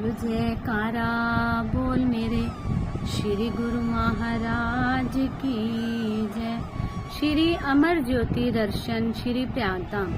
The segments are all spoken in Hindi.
बोल जयकारा बोल मेरे श्री गुरु महाराज की जय। श्री अमर ज्योति दर्शन श्री प्रयागधाम।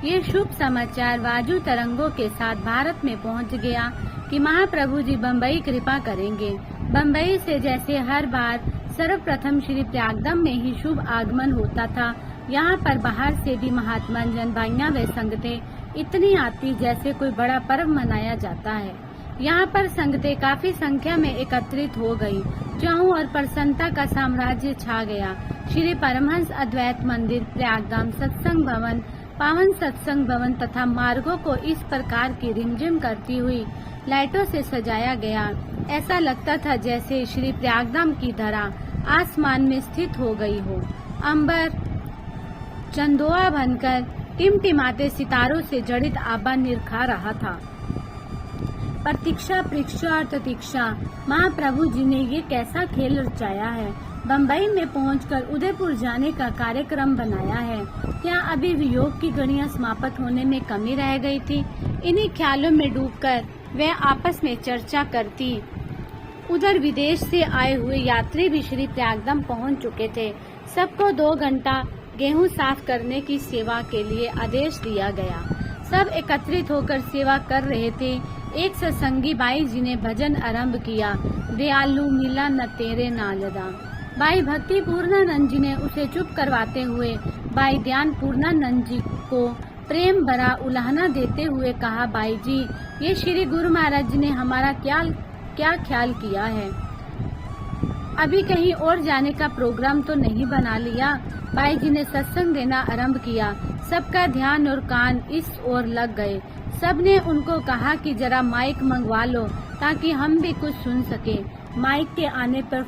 ये शुभ समाचार वाजु तरंगों के साथ भारत में पहुंच गया कि महाप्रभु जी बम्बई कृपा करेंगे। बम्बई से जैसे हर बार सर्वप्रथम श्री प्रयागधाम में ही शुभ आगमन होता था, यहाँ पर बाहर से भी महात्मा जन, भाइयां व संगतें इतनी आती जैसे कोई बड़ा पर्व मनाया जाता है। यहाँ पर संगतें काफी संख्या में एकत्रित हो गई। चारों ओर प्रसन्नता का साम्राज्य छा गया। श्री परमहंस अद्वैत मंदिर, प्रयागधाम सत्संग भवन, पावन सत्संग भवन तथा मार्गों को इस प्रकार की रिमझिम करती हुई लाइटों से सजाया गया। ऐसा लगता था जैसे श्री प्रयागधाम की धरा आसमान में स्थित हो गई हो। अंबर चंदोआ बनकर टिमटिमाते सितारों से जड़ित आभा निरखा रहा था। प्रतीक्षा, परीक्षा और प्रतीक्षा, महाप्रभु जी ने ये कैसा खेल रचाया है। बम्बई में पहुंचकर उदयपुर जाने का कार्यक्रम बनाया है। क्या अभी वियोग की घड़ियां समाप्त होने में कमी रह गई थी? इन्हीं ख्यालों में डूबकर वह आपस में चर्चा करती। उधर विदेश से आए हुए यात्री भी श्री प्रयागधाम पहुंच चुके थे। सबको 2 घंटा गेहूं साफ करने की सेवा के लिए आदेश दिया गया। सब एकत्रित होकर सेवा कर रहे थे। एक सत्संगी बाई जी ने भजन आरंभ किया, दयालु मिला न तेरे नालदा। बाई भक्ति पूर्णानंद जी ने उसे चुप करवाते हुए बाई ध्यान पूर्णानंद जी को प्रेम भरा उल्हाना देते हुए कहा, बाई जी, ये श्री गुरु महाराज जी ने हमारा क्या ख्याल किया है? अभी कहीं और जाने का प्रोग्राम तो नहीं बना लिया? बाई जी ने सत्संग देना आरंभ किया। सबका ध्यान और कान इस ओर लग गए। सबने उनको कहा कि जरा माइक मंगवा लो ताकि हम भी कुछ सुन सके। माइक के आने पर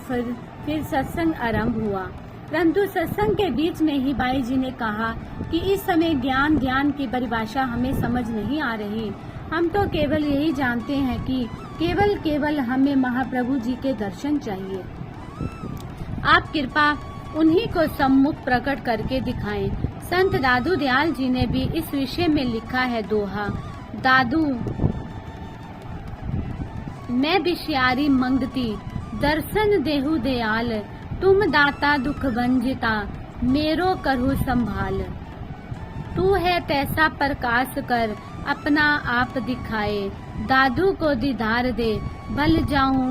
फिर सत्संग आरंभ हुआ। परंतु सत्संग के बीच में ही बाई जी ने कहा कि इस समय ज्ञान ध्यान की परिभाषा हमें समझ नहीं आ रही। हम तो केवल यही जानते हैं कि केवल हमें महाप्रभु जी के दर्शन चाहिए। आप कृपा उन्हीं को सम्मुख प्रकट करके दिखाएं। संत दादू दयाल जी ने भी इस विषय में लिखा है दोहा, दादू मैं बिशियारी मंगती, दर्शन देहु दयाल, तुम दाता दुख भंजिता, मेरो करहु संभाल। तू है तैसा प्रकाश कर, अपना आप दिखाए, दादू को दीदार दे, भल जाऊं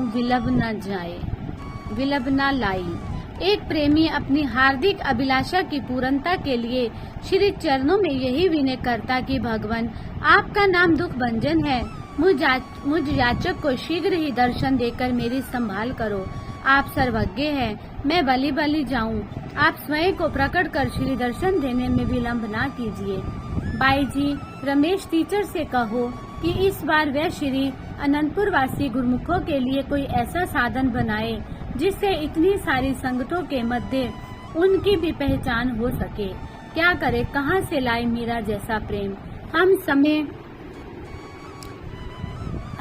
विलब न लाई। एक प्रेमी अपनी हार्दिक अभिलाषा की पूर्णता के लिए श्री चरणों में यही विनय करता कि भगवान, आपका नाम दुख भंजन है। मुझ याचक को शीघ्र ही दर्शन देकर मेरी संभाल करो। आप सर्वज्ञ हैं, मैं बलि जाऊं। आप स्वयं को प्रकट कर श्री दर्शन देने में विलंब ना कीजिए। बाई जी, रमेश टीचर से कहो कि इस बार वह श्री अनंतपुर वासी गुरुमुखों के लिए कोई ऐसा साधन बनाए जिससे इतनी सारी संगतों के मध्य उनकी भी पहचान हो सके। क्या करे, कहाँ से लाए मीरा जैसा प्रेम?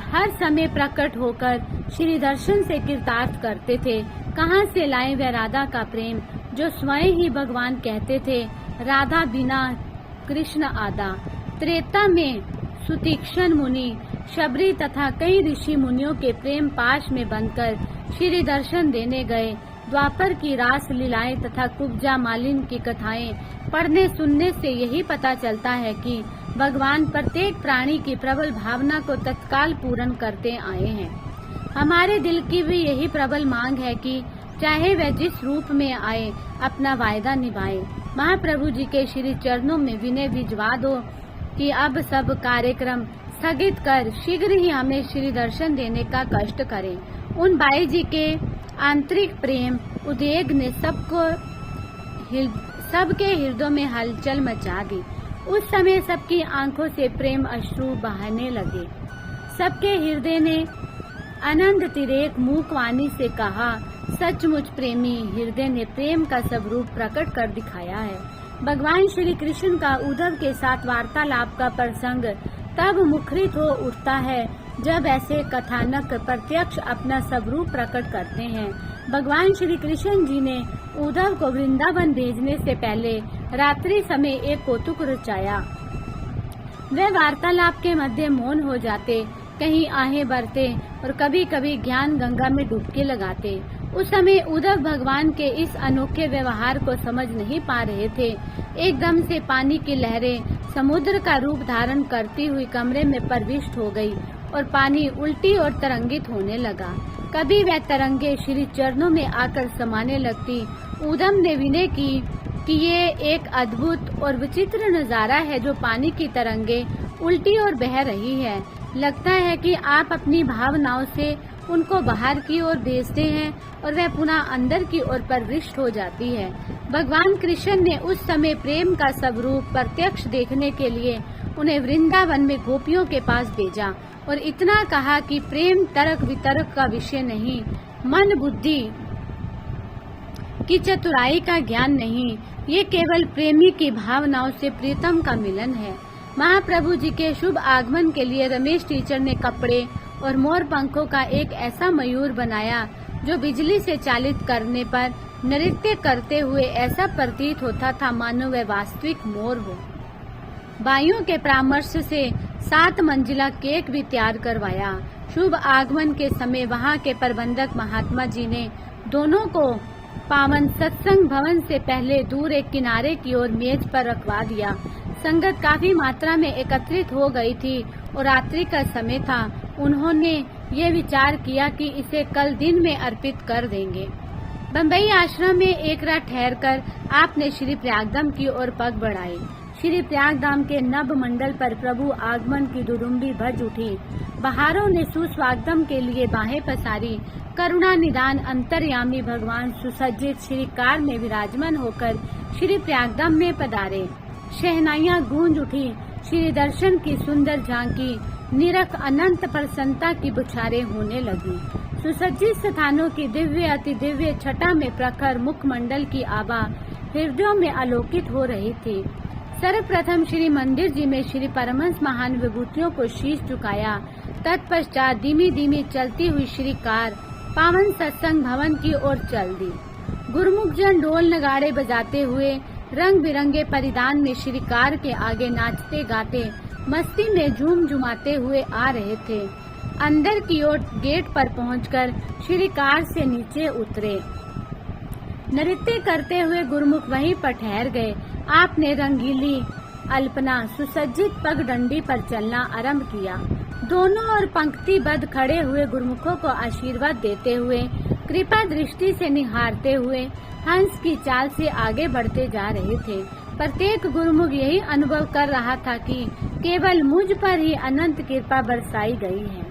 हर समय प्रकट होकर श्री दर्शन से कृतार्थ करते थे। कहाँ से लाए वह राधा का प्रेम जो स्वयं ही भगवान कहते थे, राधा बिना कृष्ण आधा। त्रेता में सुतीक्ष्ण मुनि, शबरी तथा कई ऋषि मुनियों के प्रेम पाश में बंधकर श्री दर्शन देने गए। द्वापर की रास लीलाएं तथा कुब्जा मालिन की कथाएं पढ़ने सुनने से यही पता चलता है कि भगवान प्रत्येक प्राणी की प्रबल भावना को तत्काल पूर्ण करते आए हैं। हमारे दिल की भी यही प्रबल मांग है कि चाहे वह जिस रूप में आए, अपना वायदा निभाए। महाप्रभु जी के श्री चरणों में विनय भिजवा दो कि अब सब कार्यक्रम स्थगित कर शीघ्र ही हमें श्री दर्शन देने का कष्ट करें। उन बाई जी के आंतरिक प्रेम उद्वेग ने सबके हृदयों में हलचल मचा दी। उस समय सबकी आंखों से प्रेम अश्रु बहने लगे। सबके हृदय ने आनंद तिरेक मूक वाणी से कहा, सचमुच प्रेमी हृदय ने प्रेम का स्वरूप प्रकट कर दिखाया है। भगवान श्री कृष्ण का उद्धव के साथ वार्तालाप का प्रसंग तब मुखरित हो उठता है जब ऐसे कथानक प्रत्यक्ष अपना स्वरूप प्रकट करते हैं। भगवान श्री कृष्ण जी ने उद्धव को वृंदावन भेजने से पहले रात्रि समय एक कौतुक रचाया। वे वार्तालाप के मध्य मौन हो जाते। कहीं आहें भरते और कभी कभी ज्ञान गंगा में डुबकी लगाते। उस समय उद्धव भगवान के इस अनोखे व्यवहार को समझ नहीं पा रहे थे। एकदम से पानी की लहरें समुद्र का रूप धारण करती हुई कमरे में प्रविष्ट हो गई और पानी उल्टी और तरंगित होने लगा। कभी वह तरंगे श्री चरणों में आकर समाने लगती। उद्धव ने विनय की कि ये एक अद्भुत और विचित्र नजारा है जो पानी की तरंगे उल्टी और बह रही है। लगता है कि आप अपनी भावनाओं से उनको बाहर की ओर भेजते हैं और वह पुनः अंदर की ओर प्रविष्ट हो जाती है। भगवान कृष्ण ने उस समय प्रेम का स्वरूप प्रत्यक्ष देखने के लिए उन्हें वृंदावन में गोपियों के पास भेजा और इतना कहा कि प्रेम तर्क वितर्क का विषय नहीं, मन बुद्धि की चतुराई का ज्ञान नहीं, ये केवल प्रेमी की भावनाओं से प्रीतम का मिलन है। महाप्रभु जी के शुभ आगमन के लिए रमेश टीचर ने कपड़े और मोर पंखों का एक ऐसा मयूर बनाया जो बिजली से चालित करने पर नृत्य करते हुए ऐसा प्रतीत होता था मानो वह वास्तविक मोर हो। भाइयों के परामर्श से 7 मंजिला केक भी तैयार करवाया। शुभ आगमन के समय वहां के प्रबंधक महात्मा जी ने दोनों को पावन सत्संग भवन से पहले दूर एक किनारे की ओर मेज पर रखवा दिया। संगत काफी मात्रा में एकत्रित हो गई थी और रात्रि का समय था। उन्होंने ये विचार किया कि इसे कल दिन में अर्पित कर देंगे। बम्बई आश्रम में एक रात ठहरकर आपने श्री प्रयागधाम की ओर पग बढ़ाए। श्री प्रयागधाम के नभ मंडल पर प्रभु आगमन की दुरुम्बी भज उठी। बहारों ने सुस्वागतम के लिए बाहें पसारी। करुणा निदान अंतर्यामी भगवान सुसज्जित श्री कार में विराजमान होकर श्री प्रयागधाम में पधारे। शहनाइयां गूंज उठी। श्री दर्शन की सुंदर झांकी निरख अनंत प्रसन्नता की बुछारें होने लगी। सुसज्जित स्थानों की दिव्य अति दिव्य छटा में प्रखर मुखमंडल की आभा हृदयों में आलोकित हो रही थी। सर्वप्रथम श्री मंदिर जी में श्री परमहंस महान विभूतियों को शीश झुकाया। तत्पश्चात धीमी धीमी चलती हुई श्री कार पावन सत्संग भवन की ओर चल दी। गुरुमुख जन ढोल नगाड़े बजाते हुए रंग बिरंगे परिधान में श्री कार के आगे नाचते गाते मस्ती में झूम झुमाते हुए आ रहे थे। अंदर की ओर गेट पर पहुंचकर श्री कार से नीचे उतरे। नृत्य करते हुए गुरुमुख वहीं पर ठहर गए। आपने रंगीली अल्पना सुसज्जित पगडंडी पर चलना आरंभ किया। दोनों ओर पंक्तिबद्ध खड़े हुए गुरुमुखों को आशीर्वाद देते हुए कृपा दृष्टि से निहारते हुए हंस की चाल से आगे बढ़ते जा रहे थे। प्रत्येक गुरुमुख यही अनुभव कर रहा था कि केवल मुझ पर ही अनंत कृपा बरसाई गई है।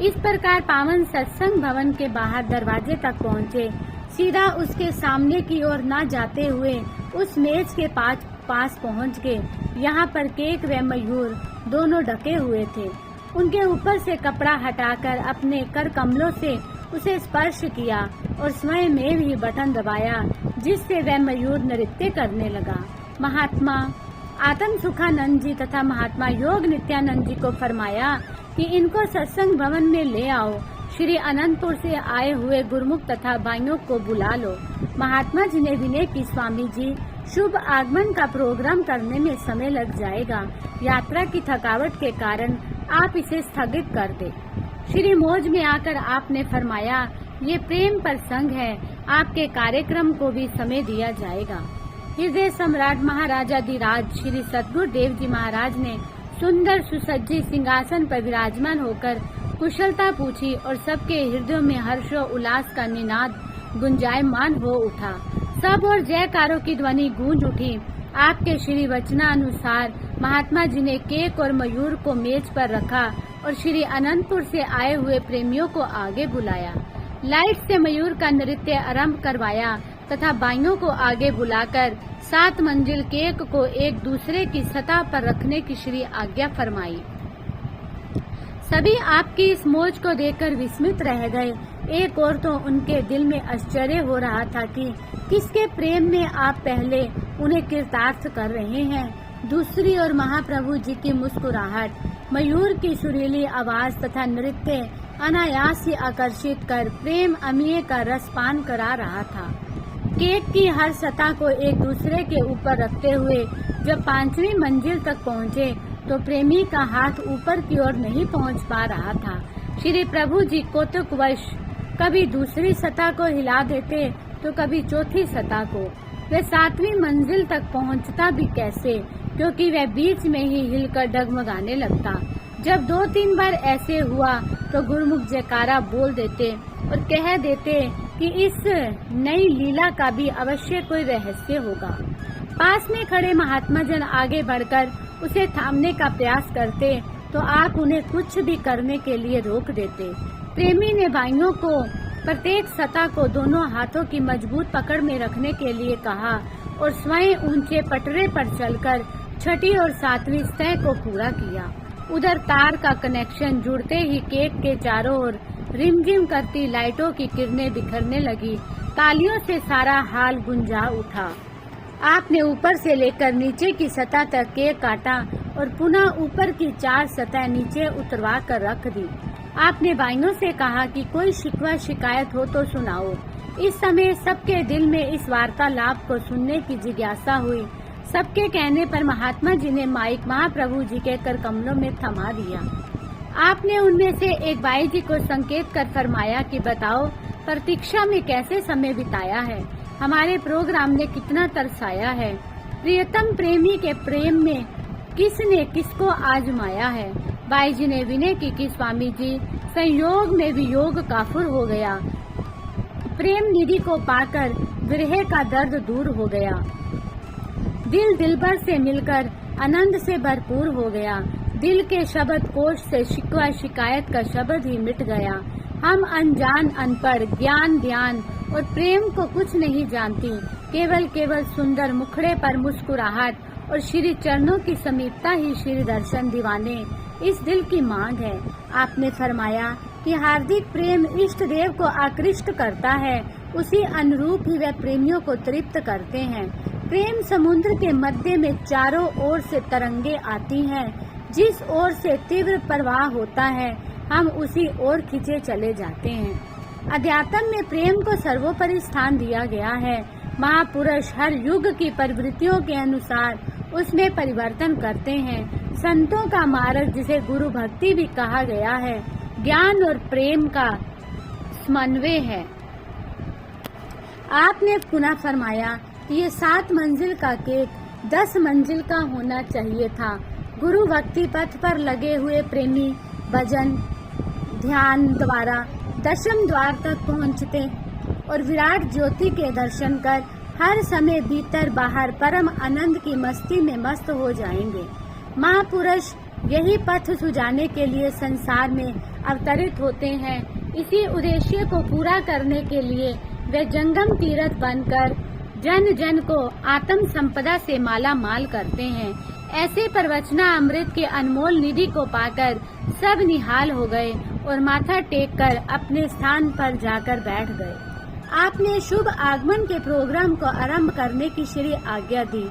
इस प्रकार पावन सत्संग भवन के बाहर दरवाजे तक पहुँचे। सीधा उसके सामने की ओर न जाते हुए उस मेज के पास पहुँच गए। यहाँ पर केक व मयूर दोनों ढके हुए थे। उनके ऊपर से कपड़ा हटाकर अपने कर कमलों से उसे स्पर्श किया और स्वयं में भी बटन दबाया, जिससे वह मयूर नृत्य करने लगा। महात्मा आत्म सुखानंद जी तथा महात्मा योग नित्यानंद जी को फरमाया कि इनको सत्संग भवन में ले आओ। श्री अनंतपुर से आए हुए गुरुमुख तथा भाइयों को बुला लो। महात्मा जी ने विनय की, स्वामी जी शुभ आगमन का प्रोग्राम करने में समय लग जाएगा। यात्रा की थकावट के कारण आप इसे स्थगित कर दे। श्री मौज में आकर आपने फरमाया, ये प्रेम प्रसंग है, आपके कार्यक्रम को भी समय दिया जाएगा। हृदय सम्राट महाराजाधिराज श्री सतगुरु देव जी महाराज ने सुंदर सुसज्जित सिंहासन पर विराजमान होकर कुशलता पूछी और सबके हृदयों में हर्षो उल्लास का निनाद गुंजायमान हो उठा। सब और जयकारों की ध्वनि गूंज उठी। आपके श्री वचनानुसार महात्मा जी ने केक और मयूर को मेज पर रखा और श्री अनंतपुर से आए हुए प्रेमियों को आगे बुलाया। लाइट से मयूर का नृत्य आरंभ करवाया तथा भाइयों को आगे बुलाकर 7 मंजिल केक को एक दूसरे की सतह पर रखने की श्री आज्ञा फरमाई। सभी आपकी इस मौज को देखकर विस्मित रह गए। एक और तो उनके दिल में आश्चर्य हो रहा था कि किसके प्रेम में आप पहले उन्हें कृतार्थ कर रहे हैं। दूसरी ओर महाप्रभु जी की मुस्कुराहट, मयूर की सुरीली आवाज तथा नृत्य अनायास ही आकर्षित कर प्रेम अमीय का रसपान करा रहा था। केक की हर सतह को एक दूसरे के ऊपर रखते हुए जब 5वीं मंजिल तक पहुँचे तो प्रेमी का हाथ ऊपर की ओर नहीं पहुंच पा रहा था। श्री प्रभु जी कौतुकवश कभी दूसरी सतह को हिला देते तो कभी चौथी सतह को। वह 7वीं मंजिल तक पहुंचता भी कैसे, क्योंकि वह बीच में ही हिलकर डगमगाने लगता। जब 2-3 बार ऐसे हुआ तो गुरुमुख जयकारा बोल देते और कह देते कि इस नई लीला का भी अवश्य कोई रहस्य होगा। पास में खड़े महात्मा जन आगे बढ़कर उसे थामने का प्रयास करते तो आप उन्हें कुछ भी करने के लिए रोक देते। प्रेमी ने भाइयों को प्रत्येक सतह को दोनों हाथों की मजबूत पकड़ में रखने के लिए कहा और स्वयं ऊंचे पटरे पर चलकर 6ठी और 7वीं सतह को पूरा किया। उधर तार का कनेक्शन जुड़ते ही केक के चारों ओर रिमझिम करती लाइटों की किरणें बिखरने लगी। तालियों से सारा हाल गुंजा उठा। आपने ऊपर से लेकर नीचे की सतह तक केक काटा और पुनः ऊपर की 4 सतह नीचे उतरवा कर रख दी। आपने भाइयों से कहा कि कोई शिकवा शिकायत हो तो सुनाओ। इस समय सबके दिल में इस वार्तालाप को सुनने की जिज्ञासा हुई। सबके कहने पर महात्मा जी ने माइक महाप्रभु जी के कर कमलों में थमा दिया। आपने उनमें से एक भाई जी को संकेत कर फरमाया कि बताओ प्रतीक्षा में कैसे समय बिताया है, हमारे प्रोग्राम ने कितना तरसाया है। प्रियतम प्रेमी के प्रेम में किसने किसको आजमाया है। भाई जी ने विनय की कि स्वामी जी संयोग में वियोग काफुर हो गया। प्रेम निधि को पाकर विरह का दर्द दूर हो गया। दिल दिलबर से मिलकर आनंद से भरपूर हो गया। दिल के शब्द कोश से शिकवा शिकायत का शब्द ही मिट गया। हम अनजान अनपढ़ ज्ञान ध्यान और प्रेम को कुछ नहीं जानती। केवल सुंदर मुखड़े पर मुस्कुराहट और श्री चरणों की समीपता ही श्री दर्शन दीवाने इस दिल की मांग है। आपने फरमाया कि हार्दिक प्रेम इष्ट देव को आकृष्ट करता है, उसी अनुरूप ही वह प्रेमियों को तृप्त करते हैं। प्रेम समुद्र के मध्य में चारों ओर से तरंगे आती हैं। जिस ओर से तीव्र प्रवाह होता है हम उसी ओर खींचे चले जाते हैं। अध्यात्म में प्रेम को सर्वोपरि स्थान दिया गया है। महापुरुष हर युग की प्रवृत्तियों के अनुसार उसमें परिवर्तन करते हैं। संतों का मार्ग, जिसे गुरु भक्ति भी कहा गया है, ज्ञान और प्रेम का समन्वय है। आपने पुनः फरमाया कि ये 7 मंजिल का केक 10 मंजिल का होना चाहिए था। गुरु भक्ति पथ पर लगे हुए प्रेमी भजन ध्यान द्वारा 10वें द्वार तक पहुंचते और विराट ज्योति के दर्शन कर हर समय भीतर बाहर परम आनंद की मस्ती में मस्त हो जाएंगे। महापुरुष यही पथ सुझाने के लिए संसार में अवतरित होते हैं। इसी उद्देश्य को पूरा करने के लिए वे जंगम तीर्थ बनकर जन जन को आत्म संपदा से माला माल करते हैं। ऐसे प्रवचना अमृत के अनमोल निधि को पाकर सब निहाल हो गए और माथा टेक कर अपने स्थान पर जाकर बैठ गए। आपने शुभ आगमन के प्रोग्राम को आरंभ करने की श्री आज्ञा दी।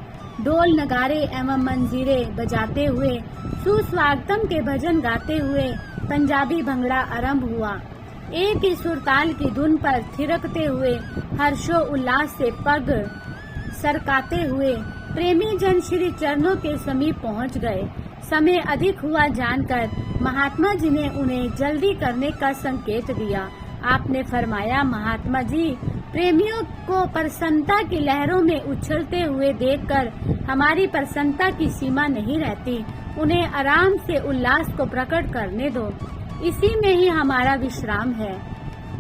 ढोल नगारे एवं मंजीरे बजाते हुए सुस्वागतम के भजन गाते हुए पंजाबी भंगड़ा आरंभ हुआ। एक ही सुरताल की धुन पर थिरकते हुए हर्षो उल्लास से पग सरकाते हुए प्रेमी जन श्री चरणों के समीप पहुंच गए। समय अधिक हुआ जानकर महात्मा जी ने उन्हें जल्दी करने का संकेत दिया। आपने फरमाया, महात्मा जी, प्रेमियों को प्रसन्नता की लहरों में उछलते हुए देखकर हमारी प्रसन्नता की सीमा नहीं रहती। उन्हें आराम से उल्लास को प्रकट करने दो, इसी में ही हमारा विश्राम है।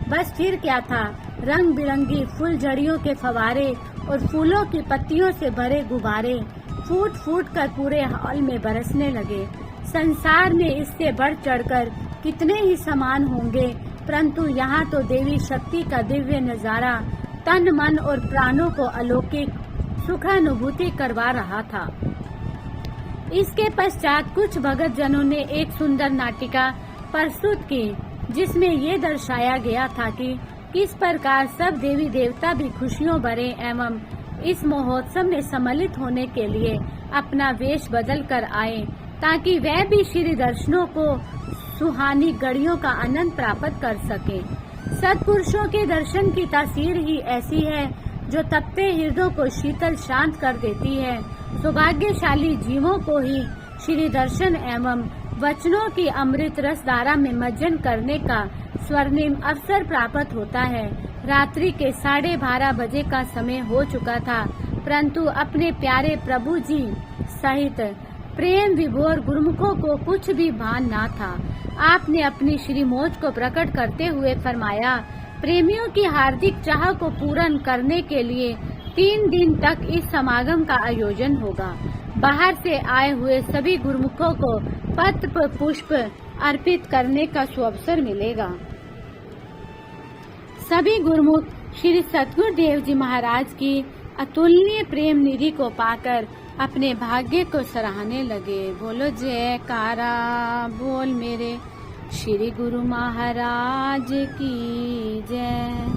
बस फिर क्या था, रंग बिरंगी फुलझड़ियों के फवारे और फूलों की पत्तियों से भरे गुब्बारे फूट फूट कर पूरे हॉल में बरसने लगे। संसार में इससे बढ़ चढ़कर कितने ही समान होंगे, परंतु यहाँ तो देवी शक्ति का दिव्य नजारा तन मन और प्राणों को अलौकिक सुखानुभूति करवा रहा था। इसके पश्चात कुछ भगत जनों ने एक सुंदर नाटिका प्रस्तुत की, जिसमें ये दर्शाया गया था कि किस प्रकार सब देवी देवता भी खुशियों भरे एवं इस महोत्सव में सम्मिलित होने के लिए अपना वेश बदल कर आए, ताकि वह भी श्री दर्शनों को सुहानी घड़ियों का आनंद प्राप्त कर सके। सत्पुरुषों के दर्शन की तासीर ही ऐसी है जो तपते हृदयों को शीतल शांत कर देती है। सौभाग्यशाली जीवों को ही श्री दर्शन एवं वचनों की अमृत रस धारा में मज्जन करने का स्वर्णिम अवसर प्राप्त होता है। रात्रि के 12:30 बजे का समय हो चुका था, परंतु अपने प्यारे प्रभु जी सहित प्रेम विभोर गुरुमुखों को कुछ भी भान ना था। आपने अपनी श्री मौज को प्रकट करते हुए फरमाया, प्रेमियों की हार्दिक चाह को पूर्ण करने के लिए 3 दिन तक इस समागम का आयोजन होगा। बाहर से आए हुए सभी गुरुमुखों को पत्र पुष्प अर्पित करने का सुअवसर मिलेगा। सभी गुरुमुख श्री सतगुरुदेव जी महाराज की अतुलनीय प्रेम निधि को पाकर अपने भाग्य को सराहने लगे। बोलो जयकारा बोल मेरे श्री गुरु महाराज की जय।